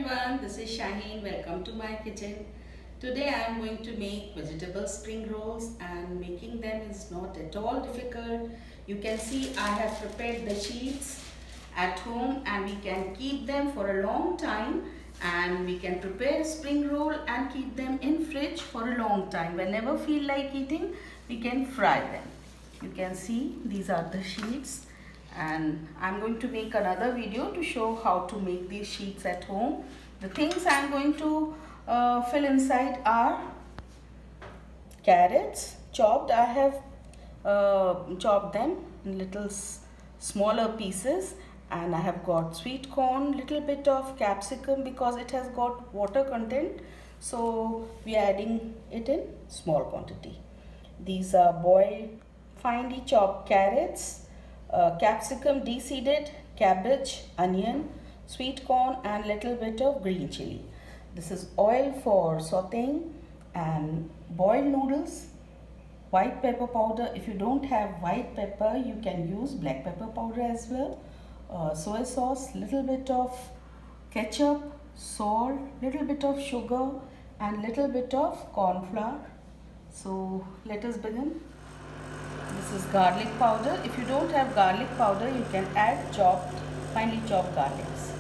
everyone, this is Shaheen. Welcome to my kitchen. Today I am going to make vegetable spring rolls, and making them is not at all difficult. You can see I have prepared the sheets at home and we can keep them for a long time, and we can prepare spring roll and keep them in fridge for a long time. Whenever feel like eating, we can fry them. You can see these are the sheets, and I'm going to make another video to show how to make these sheets at home. The things I'm going to fill inside are carrots chopped. I have chopped them in little smaller pieces, and I have got sweet corn, little bit of capsicum because it has got water content, so we are adding it in small quantity. These are boiled finely chopped carrots, capsicum de-seeded, cabbage, onion, sweet corn and little bit of green chili. This is oil for sauteing, and boiled noodles, white pepper powder. If you don't have white pepper, you can use black pepper powder as well. Soy sauce, little bit of ketchup, salt, little bit of sugar and little bit of corn flour. So let us begin. This is garlic powder. If you don't have garlic powder, you can add finely chopped garlics.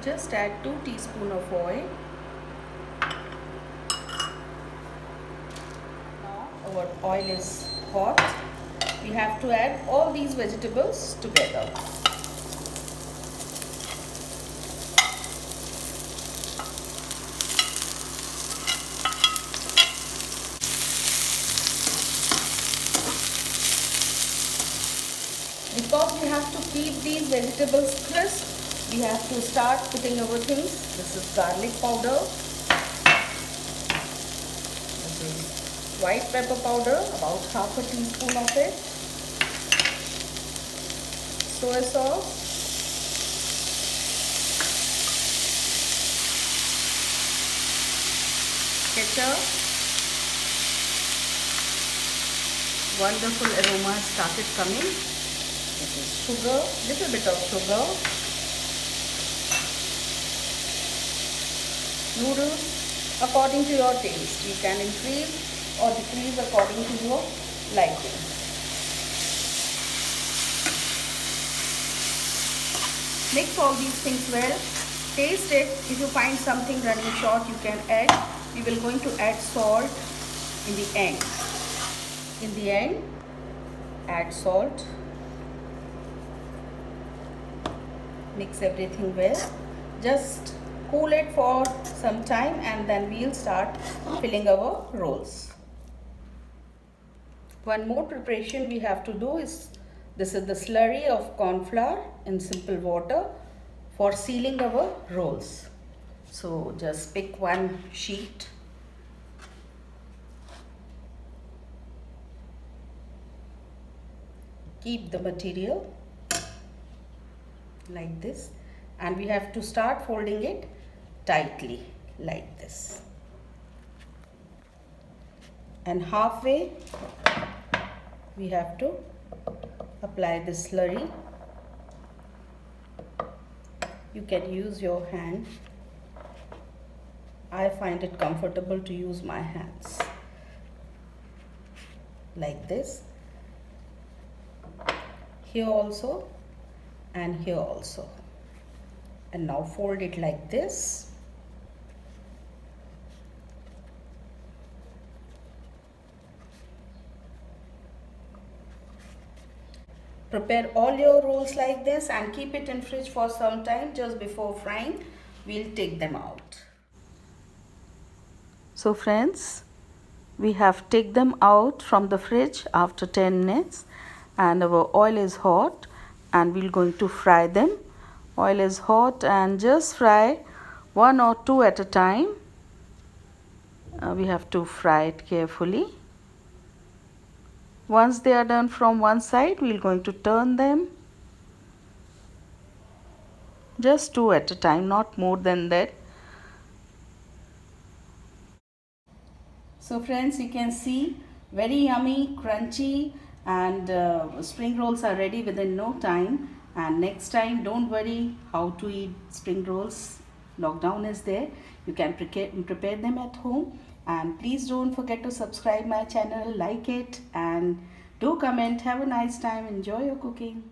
Just add 2 teaspoons of oil. Now our oil is hot. We have to add all these vegetables together. Because we have to keep these vegetables crisp, we have to start putting our things. This is garlic powder. This is white pepper powder, about half a teaspoon of it. Soy sauce. Ketchup. Wonderful aroma started coming. This is sugar, little bit of sugar. Noodles according to your taste. You can increase or decrease according to your liking. Mix all these things well. Taste it. If you find something running short, you can add. We will going to add salt in the end. In the end, add salt. Mix everything well. Just cool it for some time and then we'll start filling our rolls. One more preparation we have to do is, this is the slurry of corn flour in simple water for sealing our rolls. So just pick one sheet. Keep the material like this, and we have to start folding it tightly like this, and halfway we have to apply the slurry. You can use your hand. I find it comfortable to use my hands like this, here also and here also, and now fold it like this. Prepare all your rolls like this and keep it in fridge for some time. Just before frying, we'll take them out. So friends, we have taken them out from the fridge after 10 minutes, and our oil is hot and we're going to fry them. Oil is hot and just fry 1 or 2 at a time. We have to fry it carefully. Once they are done from one side, we're going to turn them. Just 2 at a time, not more than that. So friends, you can see very yummy, crunchy, and spring rolls are ready within no time. And next time, don't worry how to eat spring rolls. lockdown is there, you can prepare them at home. And please don't forget to subscribe my channel, like it, and do comment. Have a nice time. Enjoy your cooking.